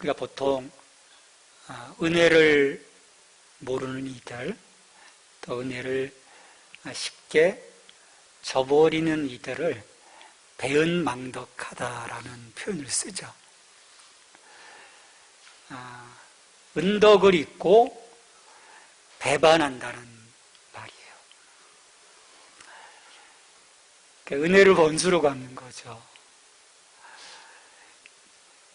우리가 보통 은혜를 모르는 이들, 또 은혜를 쉽게 저버리는 이들을 배은망덕하다라는 표현을 쓰죠. 은덕을 잊고 배반한다는 말이에요. 그러니까 은혜를 원수로 갚는 거죠.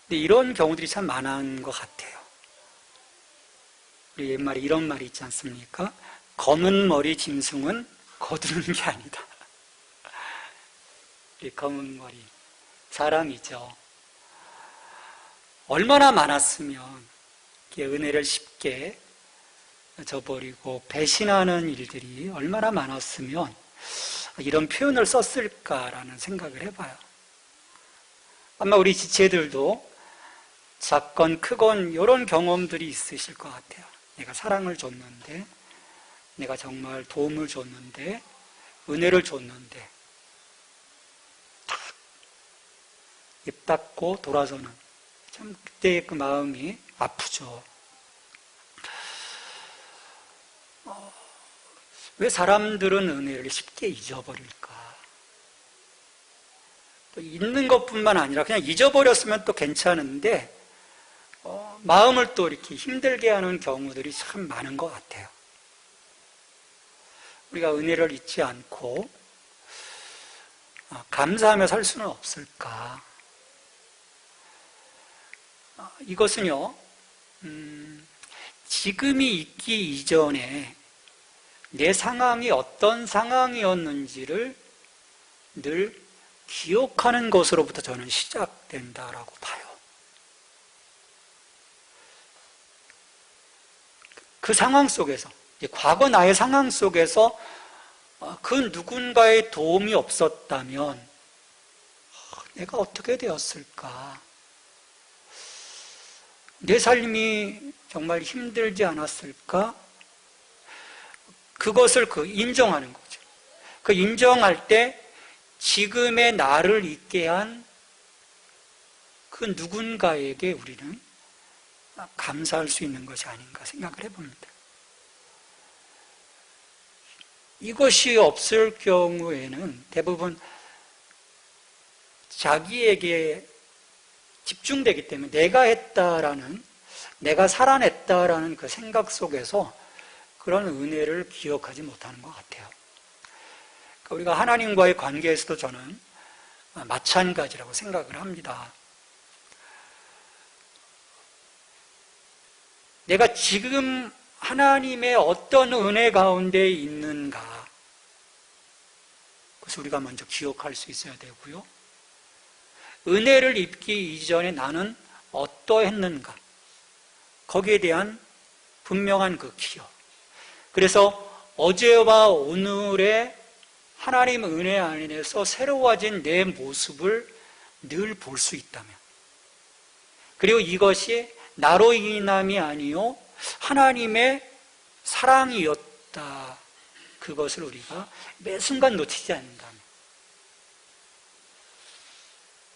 근데 이런 경우들이 참 많은 것 같아요. 우리 옛말에 이런 말이 있지 않습니까? 검은 머리 짐승은 거두는 게 아니다. 이 검은 머리 사람이죠. 얼마나 많았으면 은혜를 쉽게 저버리고 배신하는 일들이 얼마나 많았으면 이런 표현을 썼을까라는 생각을 해봐요. 아마 우리 지체들도 작건 크건 이런 경험들이 있으실 것 같아요. 내가 사랑을 줬는데, 내가 정말 도움을 줬는데, 은혜를 줬는데 탁 입 닫고 돌아서는, 참 그때의 그 마음이 아프죠. 왜 사람들은 은혜를 쉽게 잊어버릴까? 또 잊는 것뿐만 아니라 그냥 잊어버렸으면 또 괜찮은데 마음을 또 이렇게 힘들게 하는 경우들이 참 많은 것 같아요. 우리가 은혜를 잊지 않고 감사하며 살 수는 없을까? 이것은요, 지금이 있기 이전에 내 상황이 어떤 상황이었는지를 늘 기억하는 것으로부터 저는 시작된다라고 봐요. 그 상황 속에서, 과거 나의 상황 속에서 그 누군가의 도움이 없었다면 내가 어떻게 되었을까? 내 삶이 정말 힘들지 않았을까? 그것을 인정하는 거죠. 그 인정할 때 지금의 나를 있게 한 그 누군가에게 우리는 감사할 수 있는 것이 아닌가 생각을 해봅니다. 이것이 없을 경우에는 대부분 자기에게 집중되기 때문에 내가 했다라는, 내가 살아냈다라는 그 생각 속에서 그런 은혜를 기억하지 못하는 것 같아요. 그러니까 우리가 하나님과의 관계에서도 저는 마찬가지라고 생각을 합니다. 내가 지금 하나님의 어떤 은혜 가운데 있는가, 그래서 우리가 먼저 기억할 수 있어야 되고요. 은혜를 입기 이전에 나는 어떠했는가, 거기에 대한 분명한 그 기억. 그래서 어제와 오늘의 하나님 은혜 안에서 새로워진 내 모습을 늘 볼 수 있다면, 그리고 이것이 나로 인함이 아니요 하나님의 사랑이었다, 그것을 우리가 매 순간 놓치지 않는다면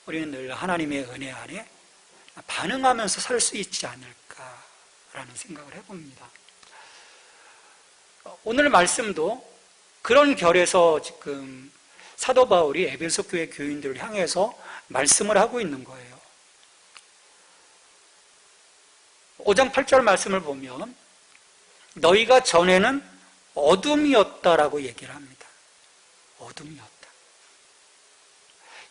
우리는 늘 하나님의 은혜 안에 반응하면서 살 수 있지 않을까라는 생각을 해봅니다. 오늘 말씀도 그런 결에서 지금 사도 바울이 에베소 교회 교인들을 향해서 말씀을 하고 있는 거예요. 5장 8절 말씀을 보면 너희가 전에는 어둠이었다라고 얘기를 합니다. 어둠이었다.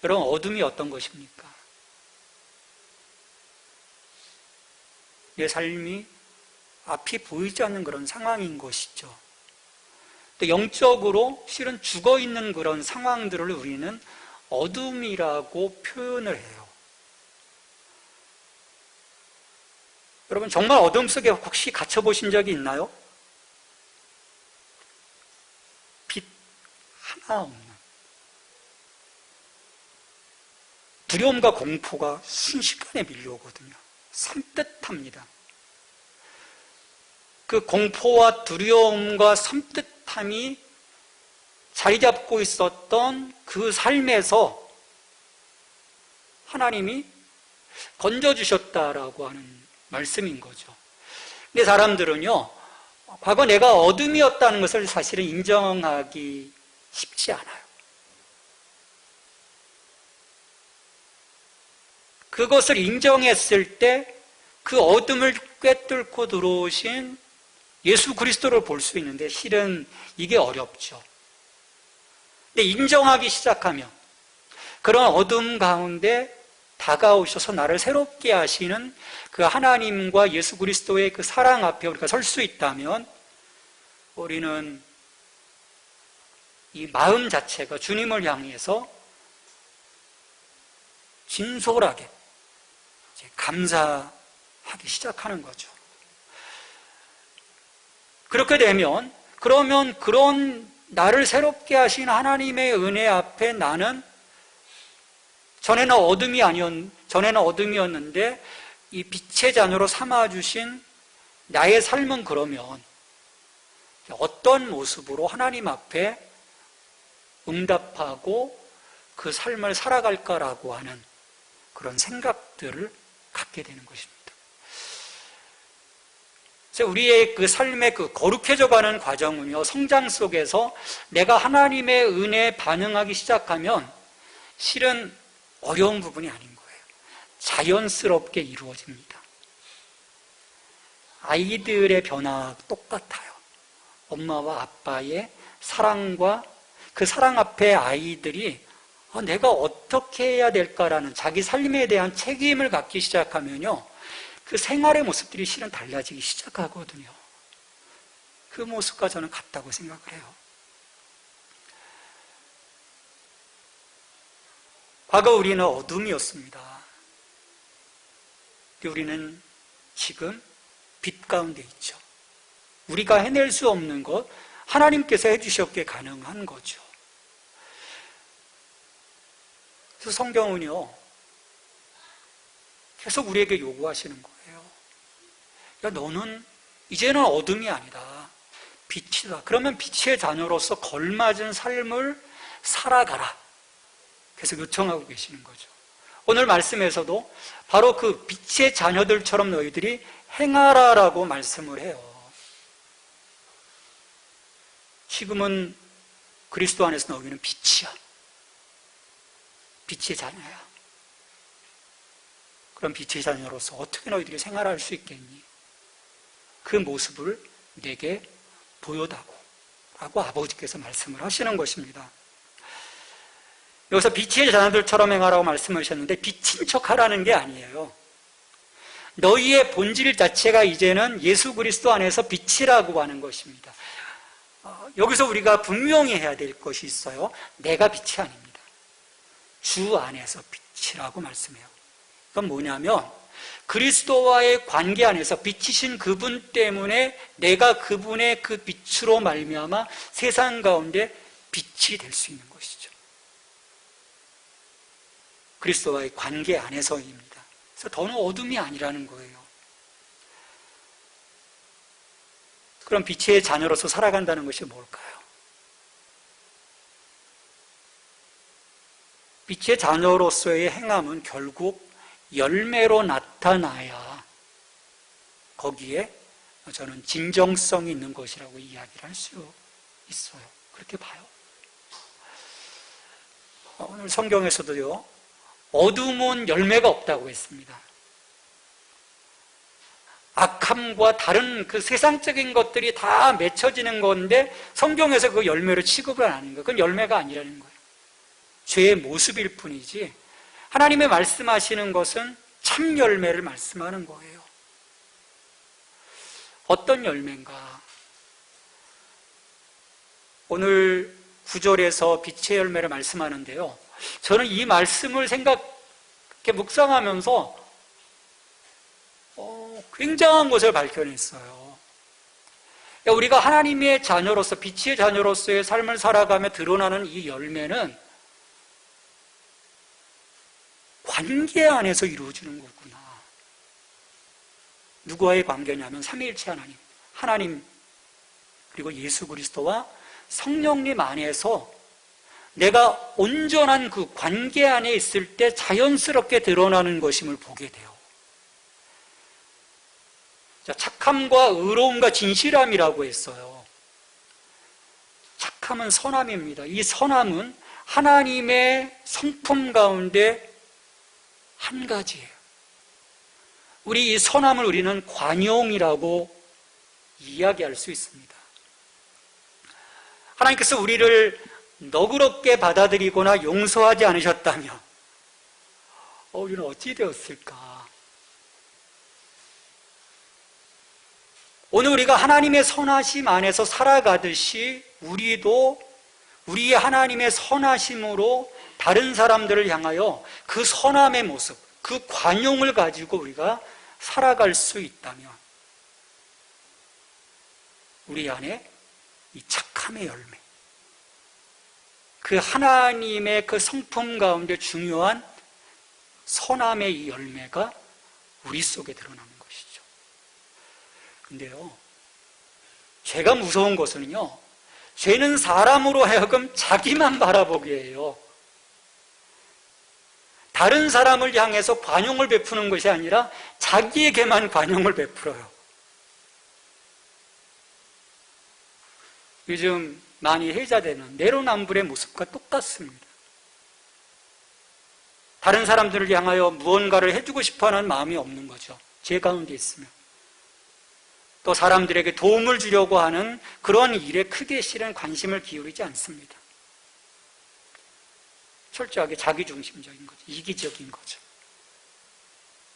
여러분, 어둠이 어떤 것입니까? 내 삶이 앞이 보이지 않는 그런 상황인 것이죠. 또 영적으로 실은 죽어있는 그런 상황들을 우리는 어둠이라고 표현을 해요. 여러분, 정말 어둠 속에 혹시 갇혀보신 적이 있나요? 빛 하나 없는 두려움과 공포가 순식간에 밀려오거든요. 섬뜩합니다. 그 공포와 두려움과 섬뜩함이 자리 잡고 있었던 그 삶에서 하나님이 건져주셨다라고 하는 말씀인 거죠. 근데 사람들은요, 과거 내가 어둠이었다는 것을 사실은 인정하기 쉽지 않아요. 그것을 인정했을 때 그 어둠을 꿰뚫고 들어오신 예수 그리스도를 볼 수 있는데 실은 이게 어렵죠. 근데 인정하기 시작하면 그런 어둠 가운데 다가오셔서 나를 새롭게 하시는 그 하나님과 예수 그리스도의 그 사랑 앞에 우리가 설 수 있다면 우리는 이 마음 자체가 주님을 향해서 진솔하게 감사하기 시작하는 거죠. 그렇게 되면 그러면 그런 나를 새롭게 하신 하나님의 은혜 앞에 나는 전에는 어둠이었는데 이 빛의 자녀로 삼아주신 나의 삶은 그러면 어떤 모습으로 하나님 앞에 응답하고 그 삶을 살아갈까라고 하는 그런 생각들을 갖게 되는 것입니다. 그래서 우리의 그 삶의 그 거룩해져가는 과정은요, 성장 속에서 내가 하나님의 은혜에 반응하기 시작하면 실은 어려운 부분이 아닌 거예요. 자연스럽게 이루어집니다. 아이들의 변화와 똑같아요. 엄마와 아빠의 사랑과 그 사랑 앞에 아이들이 내가 어떻게 해야 될까라는 자기 삶에 대한 책임을 갖기 시작하면요, 그 생활의 모습들이 실은 달라지기 시작하거든요. 그 모습과 저는 같다고 생각을 해요. 과거 우리는 어둠이었습니다. 우리는 지금 빛 가운데 있죠. 우리가 해낼 수 없는 것, 하나님께서 해주셨기에 가능한 거죠. 그래서 성경은요, 계속 우리에게 요구하시는 거예요. 야, 너는 이제는 어둠이 아니다. 빛이다. 그러면 빛의 자녀로서 걸맞은 삶을 살아가라. 계속 요청하고 계시는 거죠. 오늘 말씀에서도 바로 그 빛의 자녀들처럼 너희들이 행하라라고 말씀을 해요. 지금은 그리스도 안에서 너희는 빛이야. 빛의 자녀야. 그럼 빛의 자녀로서 어떻게 너희들이 생활할 수 있겠니? 그 모습을 내게 보여다오 라고 아버지께서 말씀을 하시는 것입니다. 여기서 빛의 자녀들처럼 행하라고 말씀하셨는데 빛인 척하라는 게 아니에요. 너희의 본질 자체가 이제는 예수 그리스도 안에서 빛이라고 하는 것입니다. 여기서 우리가 분명히 해야 될 것이 있어요. 내가 빛이 아닙니다. 주 안에서 빛이라고 말씀해요. 그건 뭐냐면 그리스도와의 관계 안에서 빛이신 그분 때문에 내가 그분의 그 빛으로 말미암아 세상 가운데 빛이 될 수 있는 것이죠. 그리스도와의 관계 안에서입니다. 그래서 더는 어둠이 아니라는 거예요. 그럼 빛의 자녀로서 살아간다는 것이 뭘까요? 빛의 자녀로서의 행함은 결국 열매로 나타나야 거기에 저는 진정성이 있는 것이라고 이야기를 할 수 있어요. 그렇게 봐요. 오늘 성경에서도요, 어둠은 열매가 없다고 했습니다. 악함과 다른 그 세상적인 것들이 다 맺혀지는 건데 성경에서 그 열매로 취급을 안 하는 거예요. 그건 열매가 아니라는 거예요. 죄의 모습일 뿐이지 하나님의 말씀하시는 것은 참 열매를 말씀하는 거예요. 어떤 열매인가? 오늘 9절에서 빛의 열매를 말씀하는데요, 저는 이 말씀을 묵상하면서 굉장한 것을 발견했어요. 우리가 하나님의 자녀로서, 빛의 자녀로서의 삶을 살아가며 드러나는 이 열매는 관계 안에서 이루어지는 거구나. 누구와의 관계냐면 삼위일체 하나님 그리고 예수 그리스도와 성령님 안에서 내가 온전한 그 관계 안에 있을 때 자연스럽게 드러나는 것임을 보게 돼요. 자, 착함과 의로움과 진실함이라고 했어요. 착함은 선함입니다. 이 선함은 하나님의 성품 가운데 한 가지예요. 우리 이 선함을 우리는 관용이라고 이야기할 수 있습니다. 하나님께서 우리를 너그럽게 받아들이거나 용서하지 않으셨다면 우리는 어찌 되었을까? 오늘 우리가 하나님의 선하심 안에서 살아가듯이 우리도 우리의 하나님의 선하심으로 다른 사람들을 향하여 그 선함의 모습, 그 관용을 가지고 우리가 살아갈 수 있다면 우리 안에 이 착함의 열매, 그 하나님의 그 성품 가운데 중요한 선함의 이 열매가 우리 속에 드러나는 것이죠. 근데요, 죄가 무서운 것은요, 죄는 사람으로 하여금 자기만 바라보게 해요. 다른 사람을 향해서 관용을 베푸는 것이 아니라 자기에게만 관용을 베풀어요. 요즘 많이 회자되는 내로남불의 모습과 똑같습니다. 다른 사람들을 향하여 무언가를 해주고 싶어하는 마음이 없는 거죠. 죄 가운데 있으면. 또 사람들에게 도움을 주려고 하는 그런 일에 크게 실은 관심을 기울이지 않습니다. 철저하게 자기중심적인 거죠. 이기적인 거죠.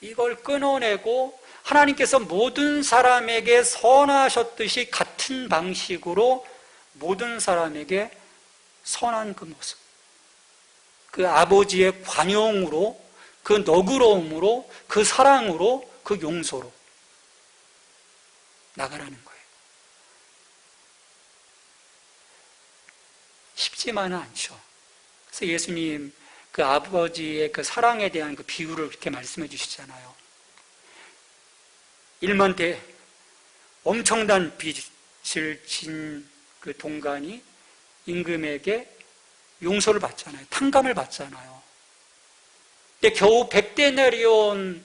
이걸 끊어내고 하나님께서 모든 사람에게 선하셨듯이 같은 방식으로 모든 사람에게 선한 그 모습, 그 아버지의 관용으로, 그 너그러움으로, 그 사랑으로, 그 용서로 나가라는 거예요. 쉽지만은 않죠. 그래서 예수님 그 아버지의 그 사랑에 대한 그 비유를 그렇게 말씀해 주시잖아요. 일만대 엄청난 빚을 진 그 동간이 임금에게 용서를 받잖아요. 탕감을 받잖아요. 근데 겨우 100데나리온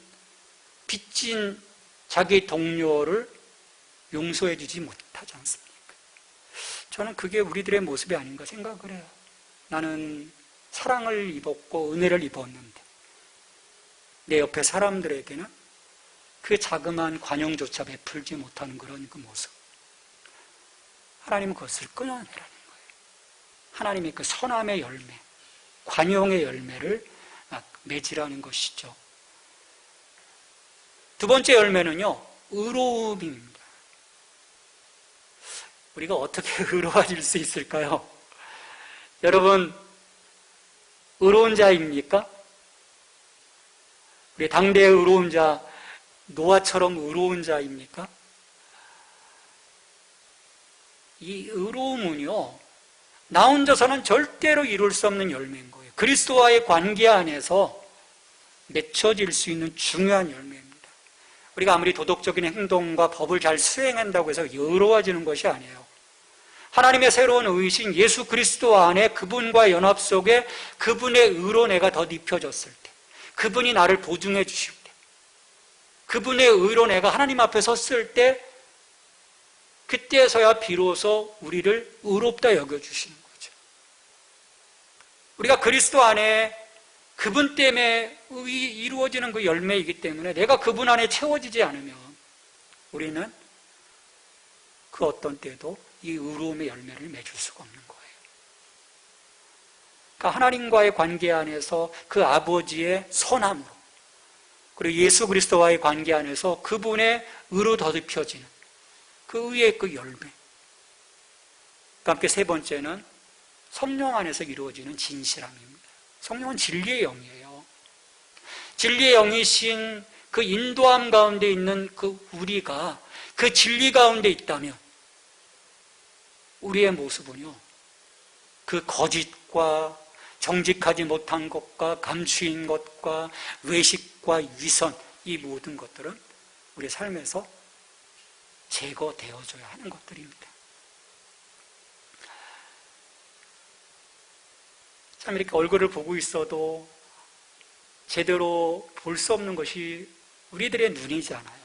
빚진 자기 동료를 용서해 주지 못하지 않습니까? 저는 그게 우리들의 모습이 아닌가 생각을 해요. 나는 사랑을 입었고 은혜를 입었는데 내 옆에 사람들에게는 그 자그마한 관용조차 베풀지 못하는 그런 그 모습. 하나님은 그것을 끊어내라는 거예요. 하나님의 그 선함의 열매, 관용의 열매를 맺으라는 것이죠. 두 번째 열매는요, 의로움입니다. 우리가 어떻게 의로워질 수 있을까요? 여러분, 의로운 자입니까? 우리 당대의 의로운 자, 노아처럼 의로운 자입니까? 이 의로움은요, 나 혼자서는 절대로 이룰 수 없는 열매인 거예요. 그리스도와의 관계 안에서 맺혀질 수 있는 중요한 열매입니다. 우리가 아무리 도덕적인 행동과 법을 잘 수행한다고 해서 의로워지는 것이 아니에요. 하나님의 새로운 의신 예수 그리스도 안에 그분과 연합 속에 그분의 의로 내가 더 입혀졌을 때, 그분이 나를 보증해 주실 때, 그분의 의로 내가 하나님 앞에 섰을 때, 그때서야 비로소 우리를 의롭다 여겨주시는 거죠. 우리가 그리스도 안에 그분 때문에 이루어지는 그 열매이기 때문에 내가 그분 안에 채워지지 않으면 우리는 그 어떤 때도 이 의로움의 열매를 맺을 수가 없는 거예요. 그러니까 하나님과의 관계 안에서 그 아버지의 선함으로, 그리고 예수 그리스도와의 관계 안에서 그분의 의로 더듬혀지는 그 의의 그 열매. 함께 세 번째는 성령 안에서 이루어지는 진실함입니다. 성령은 진리의 영이에요. 진리의 영이신 그 인도함 가운데 있는 그 우리가 그 진리 가운데 있다면 우리의 모습은요, 그 거짓과 정직하지 못한 것과 감추인 것과 외식과 위선, 이 모든 것들은 우리의 삶에서 제거되어져야 하는 것들입니다. 참 이렇게 얼굴을 보고 있어도 제대로 볼 수 없는 것이 우리들의 눈이잖아요.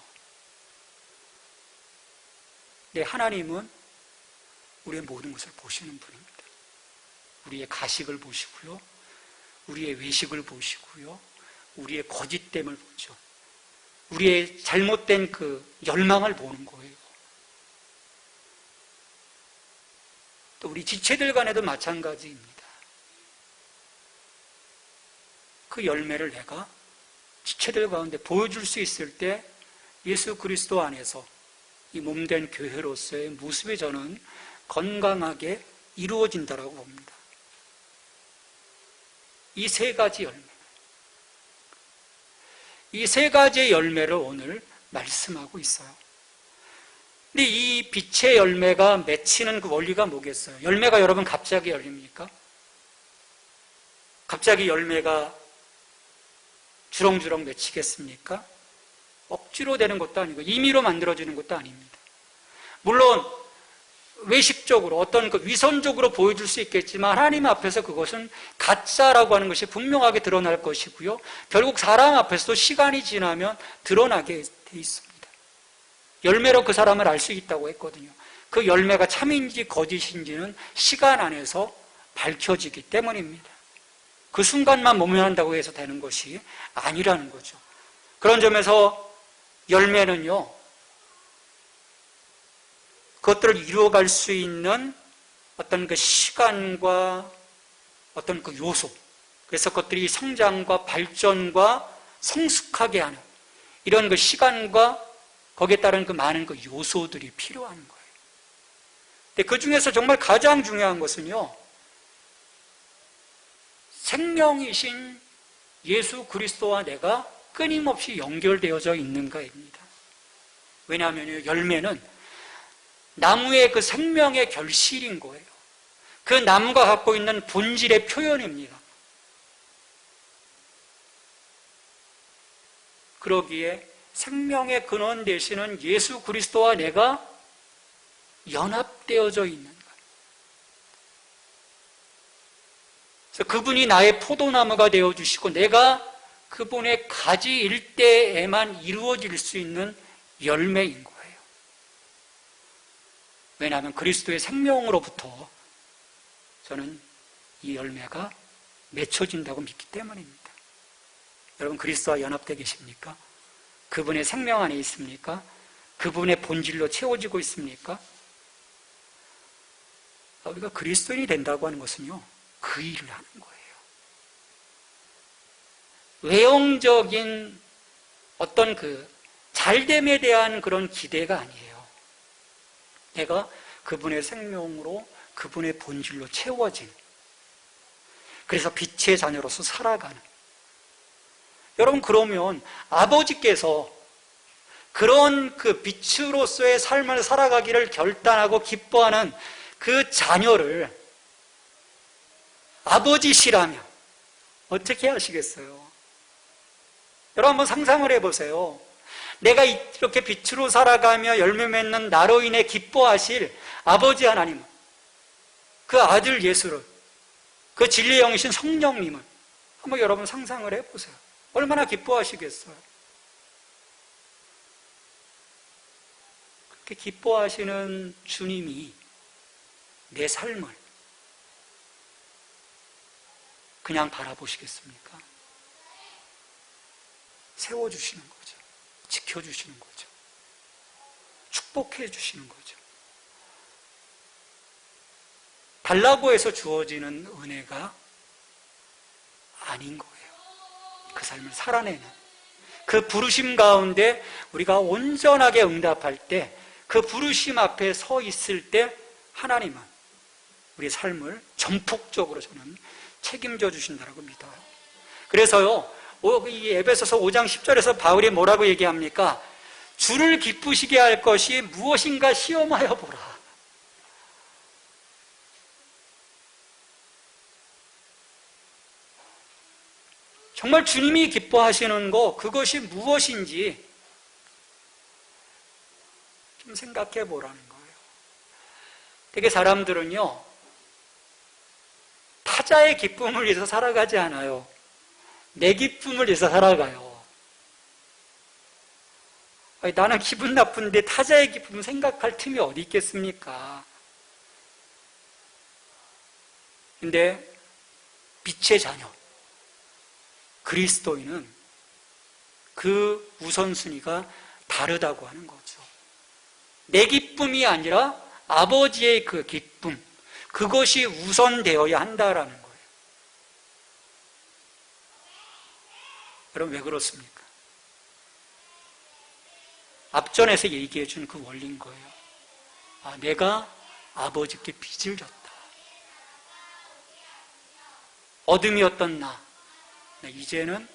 근데 하나님은 우리의 모든 것을 보시는 분입니다. 우리의 가식을 보시고요, 우리의 외식을 보시고요, 우리의 거짓됨을 보죠. 우리의 잘못된 그 열망을 보는 거예요. 또 우리 지체들 간에도 마찬가지입니다. 그 열매를 내가 지체들 가운데 보여줄 수 있을 때 예수 그리스도 안에서 이 몸된 교회로서의 모습이 저는 건강하게 이루어진다라고 봅니다. 이 세 가지 열매, 이 세 가지의 열매를 오늘 말씀하고 있어요. 근데 이 빛의 열매가 맺히는 그 원리가 뭐겠어요? 열매가 여러분 갑자기 열립니까? 갑자기 열매가 주렁주렁 맺히겠습니까? 억지로 되는 것도 아니고 임의로 만들어지는 것도 아닙니다. 물론 외식적으로 어떤 그 위선적으로 보여줄 수 있겠지만 하나님 앞에서 그것은 가짜라고 하는 것이 분명하게 드러날 것이고요, 결국 사람 앞에서도 시간이 지나면 드러나게 돼 있습니다. 열매로 그 사람을 알 수 있다고 했거든요. 그 열매가 참인지 거짓인지는 시간 안에서 밝혀지기 때문입니다. 그 순간만 모면한다고 해서 되는 것이 아니라는 거죠. 그런 점에서 열매는요, 그것들을 이루어갈 수 있는 어떤 그 시간과 어떤 그 요소, 그래서 그것들이 성장과 발전과 성숙하게 하는 이런 그 시간과 거기에 따른 그 많은 그 요소들이 필요한 거예요. 근데 그 중에서 정말 가장 중요한 것은요, 생명이신 예수 그리스도와 내가 끊임없이 연결되어져 있는가입니다. 왜냐하면 열매는 나무의 그 생명의 결실인 거예요. 그 나무가 갖고 있는 본질의 표현입니다. 그러기에 생명의 근원 되시는 예수 그리스도와 내가 연합되어져 있는 거예요. 그래서 그분이 나의 포도나무가 되어주시고 내가 그분의 가지일 때에만 이루어질 수 있는 열매인 거예요. 왜냐하면 그리스도의 생명으로부터 저는 이 열매가 맺혀진다고 믿기 때문입니다. 여러분 그리스도와 연합되어 계십니까? 그분의 생명 안에 있습니까? 그분의 본질로 채워지고 있습니까? 우리가 그리스도인이 된다고 하는 것은요, 그 일을 하는 거예요. 외형적인 어떤 그 잘됨에 대한 그런 기대가 아니에요. 내가 그분의 생명으로 그분의 본질로 채워진, 그래서 빛의 자녀로서 살아가는. 여러분 그러면 아버지께서 그런 그 빛으로서의 삶을 살아가기를 결단하고 기뻐하는 그 자녀를 아버지시라면 어떻게 하시겠어요? 여러분 한번 상상을 해보세요. 내가 이렇게 빛으로 살아가며 열매 맺는 나로 인해 기뻐하실 아버지 하나님, 그 아들 예수를, 그 진리의 영이신 성령님을 한번 여러분 상상을 해보세요. 얼마나 기뻐하시겠어요? 그렇게 기뻐하시는 주님이 내 삶을 그냥 바라보시겠습니까? 세워주시는 거죠. 지켜주시는 거죠. 축복해 주시는 거죠. 달라고 해서 주어지는 은혜가 아닌 거예요. 그 삶을 살아내는 그 부르심 가운데 우리가 온전하게 응답할 때, 그 부르심 앞에 서 있을 때 하나님은 우리의 삶을 전폭적으로 저는 책임져 주신다고 믿어요. 그래서요, 이 에베소서 5장 10절에서 바울이 뭐라고 얘기합니까? 주를 기쁘시게 할 것이 무엇인가 시험하여 보라. 정말 주님이 기뻐하시는 거, 그것이 무엇인지 좀 생각해 보라는 거예요. 되게 사람들은요, 다 타자의 기쁨을 위해서 살아가지 않아요. 내 기쁨을 위해서 살아가요. 아니, 나는 기분 나쁜데 타자의 기쁨 생각할 틈이 어디 있겠습니까? 근데 빛의 자녀, 그리스도인은 그 우선순위가 다르다고 하는 거죠. 내 기쁨이 아니라 아버지의 그 기쁨, 그것이 우선되어야 한다라는 거예요. 여러분, 왜 그렇습니까? 앞전에서 얘기해 준 그 원리인 거예요. 아, 내가 아버지께 빚을 졌다. 어둠이었던 나, 이제는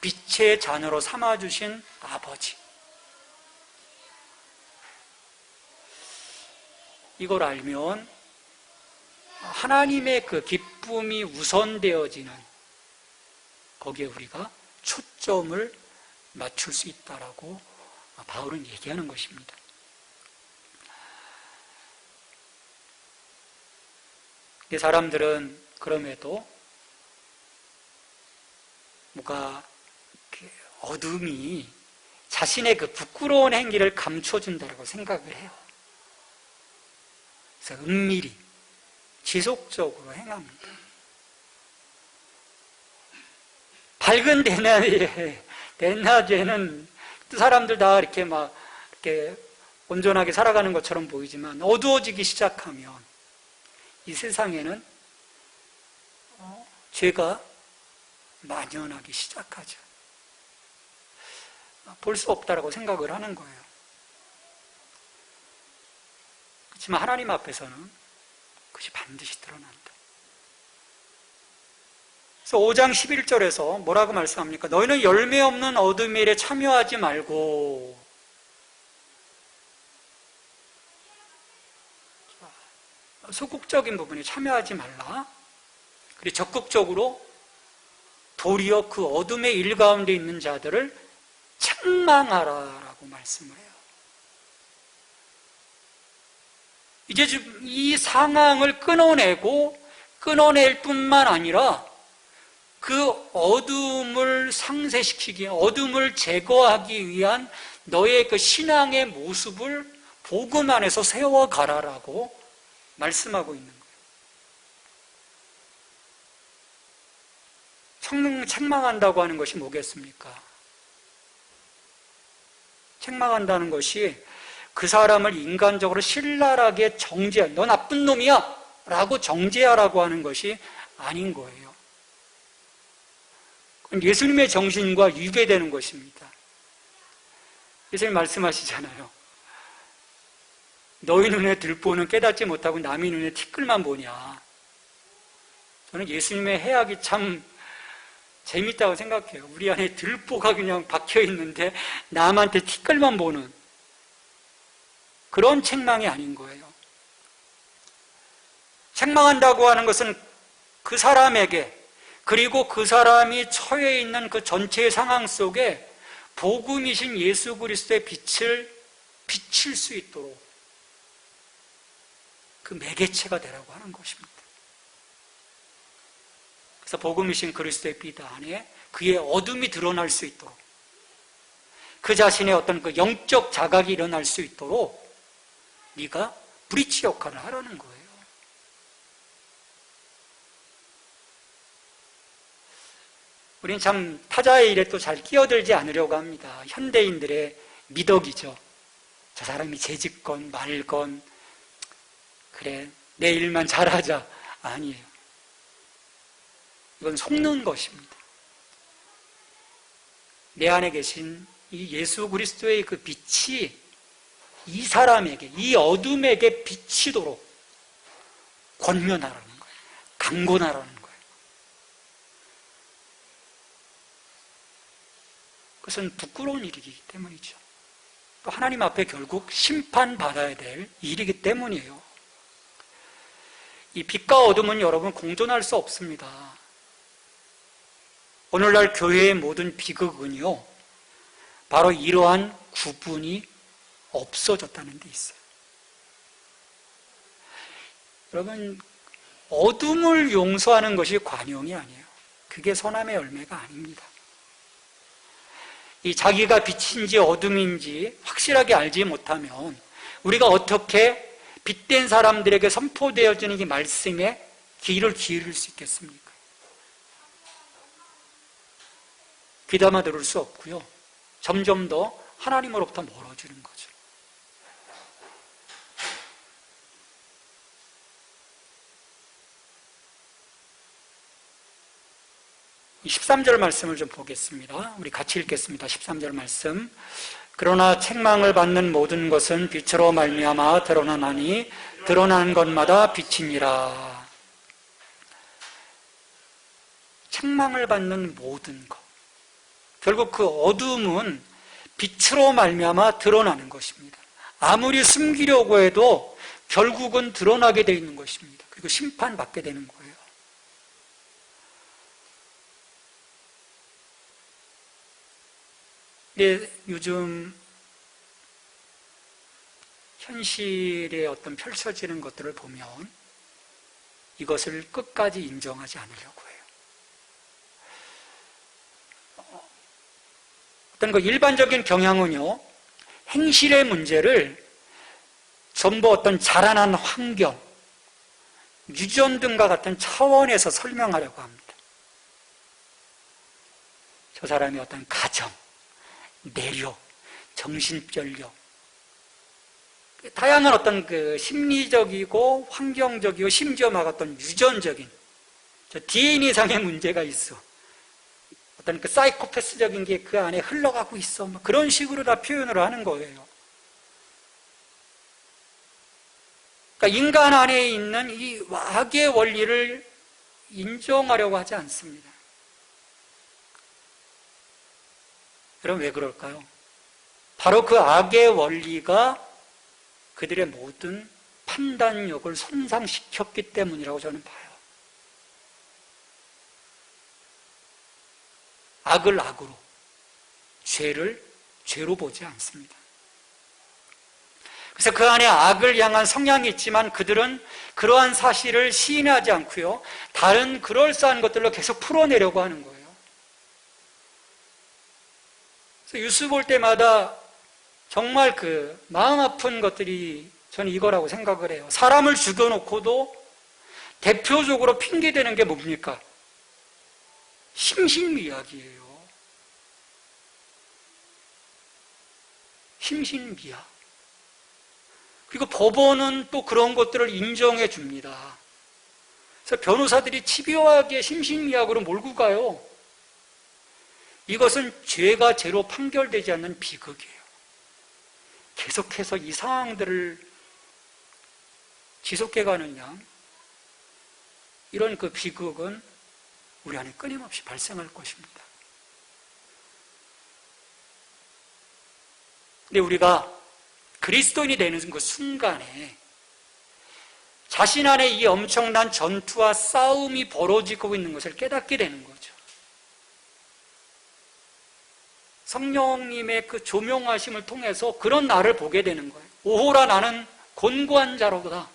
빛의 자녀로 삼아주신 아버지. 이걸 알면 하나님의 그 기쁨이 우선되어지는 거기에 우리가 초점을 맞출 수 있다라고 바울은 얘기하는 것입니다. 사람들은 그럼에도 뭔가 어둠이 자신의 그 부끄러운 행위를 감춰준다고 생각을 해요. 그래서 은밀히 지속적으로 행합니다. 밝은 대낮에는 사람들 다 이렇게 온전하게 살아가는 것처럼 보이지만 어두워지기 시작하면 이 세상에는 죄가 만연하기 시작하죠. 볼 수 없다라고 생각을 하는 거예요. 그렇지만 하나님 앞에서는 그것이 반드시 드러난다. 그래서 5장 11절에서 뭐라고 말씀합니까? 너희는 열매 없는 어둠의 일에 참여하지 말고, 소극적인 부분에 참여하지 말라. 그리고 적극적으로 도리어 그 어둠의 일 가운데 있는 자들을 책망하라라고 말씀을 해요. 이제 이 상황을 끊어낼 뿐만 아니라 그 어둠을 상쇄시키기, 어둠을 제거하기 위한 너의 그 신앙의 모습을 복음 안에서 세워가라라고 말씀하고 있는 거예요. 책망한다고 하는 것이 뭐겠습니까? 책망한다는 것이 그 사람을 인간적으로 신랄하게 너 나쁜 놈이야! 라고 정죄하라고 하는 것이 아닌 거예요. 그건 예수님의 정신과 위배되는 것입니다. 예수님 말씀하시잖아요. 너희 눈에 들보는 깨닫지 못하고 남의 눈에 티끌만 보냐. 저는 예수님의 해악이 참 재밌다고 생각해요. 우리 안에 들보가 그냥 박혀 있는데 남한테 티끌만 보는 그런 책망이 아닌 거예요. 책망한다고 하는 것은 그 사람에게, 그리고 그 사람이 처해 있는 그 전체의 상황 속에 복음이신 예수 그리스도의 빛을 비칠 수 있도록 그 매개체가 되라고 하는 것입니다. 그래서 복음이신 그리스도의 빛 안에 그의 어둠이 드러날 수 있도록, 그 자신의 어떤 그 영적 자각이 일어날 수 있도록 네가 브릿지 역할을 하라는 거예요. 우리는 참 타자의 일에 또 잘 끼어들지 않으려고 합니다. 현대인들의 미덕이죠. 저 사람이 재짓건 말건, 그래 내 일만 잘하자. 아니에요. 이건 속는 것입니다. 내 안에 계신 이 예수 그리스도의 그 빛이 이 사람에게, 이 어둠에게 비치도록 권면하라는 거예요. 강권하라는 거예요. 그것은 부끄러운 일이기 때문이죠. 또 하나님 앞에 결국 심판받아야 될 일이기 때문이에요. 이 빛과 어둠은 여러분 공존할 수 없습니다. 오늘날 교회의 모든 비극은요, 바로 이러한 구분이 없어졌다는 데 있어요. 여러분, 어둠을 용서하는 것이 관용이 아니에요. 그게 선함의 열매가 아닙니다. 이 자기가 빛인지 어둠인지 확실하게 알지 못하면 우리가 어떻게 빛된 사람들에게 선포되어지는 이 말씀에 귀를 기울일 수 있겠습니까? 귀담아 들을 수 없고요. 점점 더 하나님으로부터 멀어지는 거죠. 이 13절 말씀을 좀 보겠습니다. 우리 같이 읽겠습니다. 13절 말씀. 그러나 책망을 받는 모든 것은 빛으로 말미암아 드러나나니 드러나는 것마다 빛이니라. 책망을 받는 모든 것. 결국 그 어둠은 빛으로 말미암아 드러나는 것입니다. 아무리 숨기려고 해도 결국은 드러나게 되어 있는 것입니다. 그리고 심판받게 되는 거예요. 근데 요즘 현실에 어떤 펼쳐지는 것들을 보면 이것을 끝까지 인정하지 않으려고 해요. 어떤 그 일반적인 경향은요, 행실의 문제를 전부 어떤 자라난 환경, 유전 등과 같은 차원에서 설명하려고 합니다. 저 사람의 어떤 가정, 내력, 정신별력, 다양한 어떤 그 심리적이고 환경적이고 심지어 막 어떤 유전적인 저 DNA상의 문제가 있어. 어떤 그 사이코패스적인 게 그 안에 흘러가고 있어. 그런 식으로 다 표현을 하는 거예요. 그러니까 인간 안에 있는 이 악의 원리를 인정하려고 하지 않습니다. 여러분 왜 그럴까요? 바로 그 악의 원리가 그들의 모든 판단력을 손상시켰기 때문이라고 저는 봐요. 악을 악으로, 죄를 죄로 보지 않습니다. 그래서 그 안에 악을 향한 성향이 있지만 그들은 그러한 사실을 시인하지 않고요, 다른 그럴싸한 것들로 계속 풀어내려고 하는 거예요. 그래서 뉴스 볼 때마다 정말 그 마음 아픈 것들이 저는 이거라고 생각을 해요. 사람을 죽여놓고도 대표적으로 핑계대는 게 뭡니까? 심신미약이에요. 심신미약. 그리고 법원은 또 그런 것들을 인정해 줍니다. 그래서 변호사들이 집요하게 심신미약으로 몰고 가요. 이것은 죄가 죄로 판결되지 않는 비극이에요. 계속해서 이 상황들을 지속해가는 양, 이런 그 비극은 우리 안에 끊임없이 발생할 것입니다. 근데 우리가 그리스도인이 되는 그 순간에 자신 안에 이 엄청난 전투와 싸움이 벌어지고 있는 것을 깨닫게 되는 거죠. 성령님의 그 조명하심을 통해서 그런 나를 보게 되는 거예요. 오호라 나는 곤고한 자로다.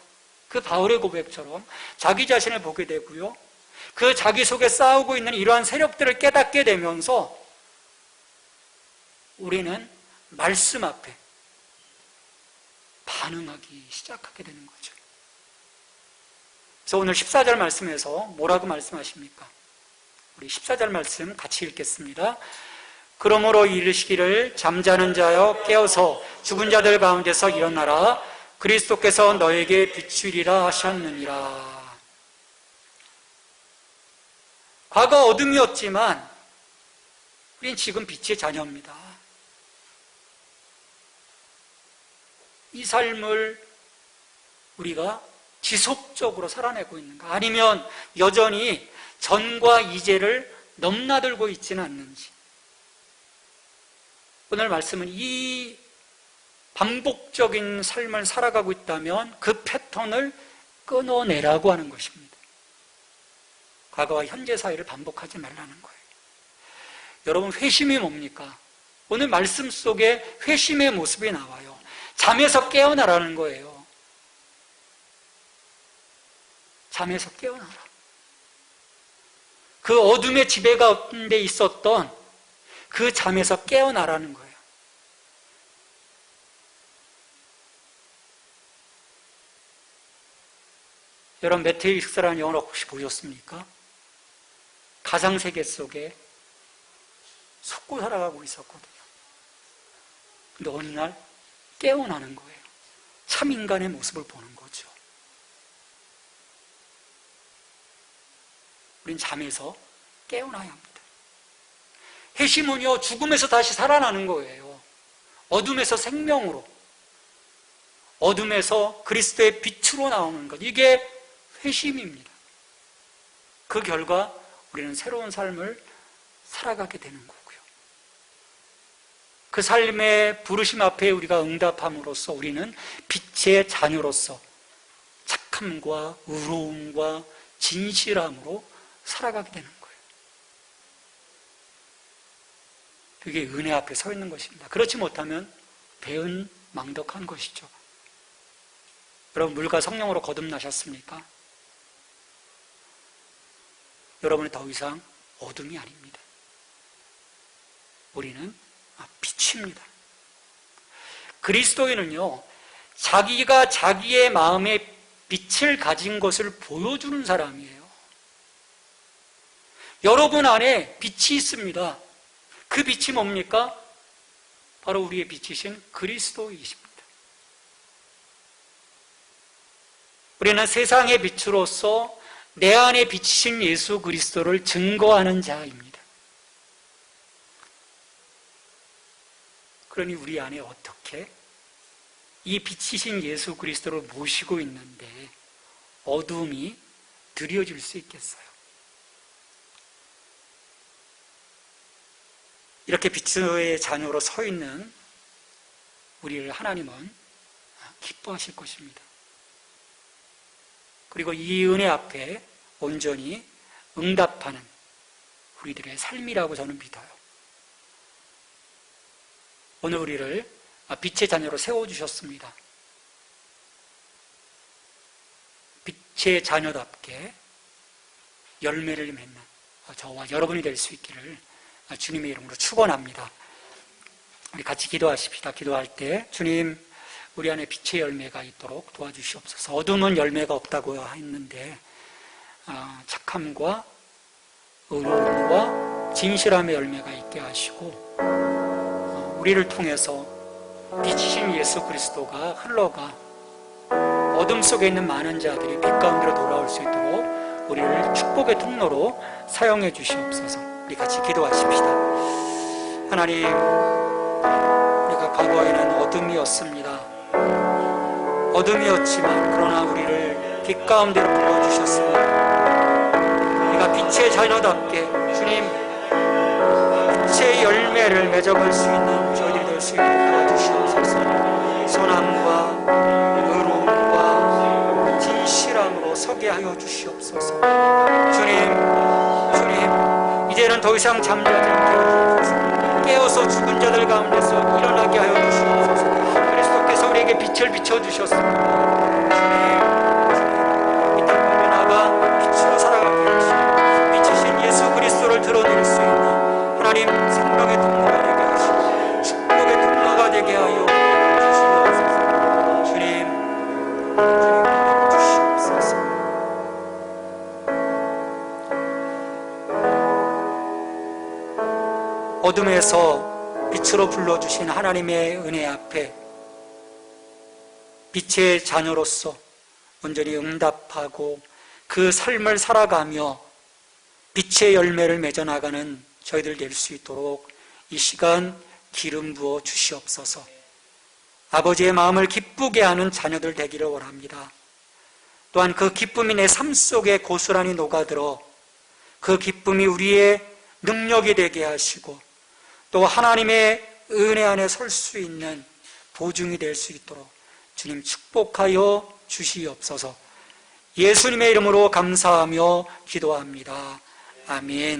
그 바울의 고백처럼 자기 자신을 보게 되고요. 그 자기 속에 싸우고 있는 이러한 세력들을 깨닫게 되면서 우리는 말씀 앞에 반응하기 시작하게 되는 거죠. 그래서 오늘 14절 말씀에서 뭐라고 말씀하십니까? 우리 14절 말씀 같이 읽겠습니다. 그러므로 이르시기를 잠자는 자여 깨어서 죽은 자들 가운데서 일어나라. 그리스도께서 너에게 비추리라 하셨느니라. 과거 어둠이었지만 우린 지금 빛의 자녀입니다. 이 삶을 우리가 지속적으로 살아내고 있는가? 아니면 여전히 전과 이제를 넘나들고 있지는 않는지. 오늘 말씀은 이 반복적인 삶을 살아가고 있다면 그 패턴을 끊어내라고 하는 것입니다. 과거와 현재 사이를 반복하지 말라는 거예요. 여러분, 회심이 뭡니까? 오늘 말씀 속에 회심의 모습이 나와요. 잠에서 깨어나라는 거예요. 잠에서 깨어나라. 그 어둠의 지배 가운데 있었던 그 잠에서 깨어나라는 거예요. 여러분, 매트릭스라는 영화 혹시 보셨습니까? 가상세계 속에 속고 살아가고 있었거든요. 근데 어느 날 깨어나는 거예요. 참 인간의 모습을 보는 거죠. 우린 잠에서 깨어나야 합니다. 회심은요, 죽음에서 다시 살아나는 거예요. 어둠에서 생명으로, 어둠에서 그리스도의 빛으로 나오는 것. 이게 회심입니다. 그 결과 우리는 새로운 삶을 살아가게 되는 거고요. 그 삶의 부르심 앞에 우리가 응답함으로써 우리는 빛의 자녀로서 착함과 의로움과 진실함으로 살아가게 되는 거예요. 그게 은혜 앞에 서 있는 것입니다. 그렇지 못하면 배은망덕한 것이죠. 여러분, 물과 성령으로 거듭나셨습니까? 여러분은 더 이상 어둠이 아닙니다. 우리는 빛입니다. 그리스도인은요, 자기가 자기의 마음에 빛을 가진 것을 보여주는 사람이에요. 여러분 안에 빛이 있습니다. 그 빛이 뭡니까? 바로 우리의 빛이신 그리스도이십니다. 우리는 세상의 빛으로서 내 안에 비치신 예수 그리스도를 증거하는 자입니다. 그러니 우리 안에 어떻게 이 비치신 예수 그리스도를 모시고 있는데 어둠이 드리워질 수 있겠어요? 이렇게 빛의 자녀로 서 있는 우리를 하나님은 기뻐하실 것입니다. 그리고 이 은혜 앞에 온전히 응답하는 우리들의 삶이라고 저는 믿어요. 오늘 우리를 빛의 자녀로 세워주셨습니다. 빛의 자녀답게 열매를 맺는 저와 여러분이 될 수 있기를 주님의 이름으로 축원합니다. 우리 같이 기도하십시다. 기도할 때 주님, 우리 안에 빛의 열매가 있도록 도와주시옵소서. 어둠은 열매가 없다고 했는데 착함과 의로움과 진실함의 열매가 있게 하시고 우리를 통해서 빛이신 예수 그리스도가 흘러가 어둠 속에 있는 많은 자들이 빛 가운데로 돌아올 수 있도록 우리를 축복의 통로로 사용해 주시옵소서. 우리 같이 기도하십시다. 하나님, 우리가 과거에는 어둠이었습니다. 어둠이었지만 그러나 우리를 빛 가운데로 불러주셨습니다. 우리가 빛의 자녀답게 주님 빛의 열매를 맺어갈 수 있는 저희들이 될 수 있도록 도와주시옵소서. 선함과 의로움과 진실함으로 서게 하여 주시옵소서. 주님 이제는 더 이상 잠자지 않게 하시옵소서. 깨어서 죽은 자들 가운데서 일어나게 하여 주시옵소서. 그리스도께서 우리에게 빛을 비춰주셨습니다. 이 땅 가운데 나가 빛으로 살아가게 하시고 빛이신 예수 그리스도를 드러낼 수 있는 하나님 생명의 통로가 되게 하시고 축복의 통로가 되게 하여 주시옵소서. 주님 주시옵소서. 어둠에서 빛으로 불러주신 하나님의 은혜 앞에 빛의 자녀로서 온전히 응답하고 그 삶을 살아가며 빛의 열매를 맺어나가는 저희들 될 수 있도록 이 시간 기름 부어 주시옵소서. 아버지의 마음을 기쁘게 하는 자녀들 되기를 원합니다. 또한 그 기쁨이 내 삶 속에 고스란히 녹아들어 그 기쁨이 우리의 능력이 되게 하시고 또 하나님의 은혜 안에 설 수 있는 보증이 될 수 있도록 주님 축복하여 주시옵소서. 예수님의 이름으로 감사하며 기도합니다. 아멘.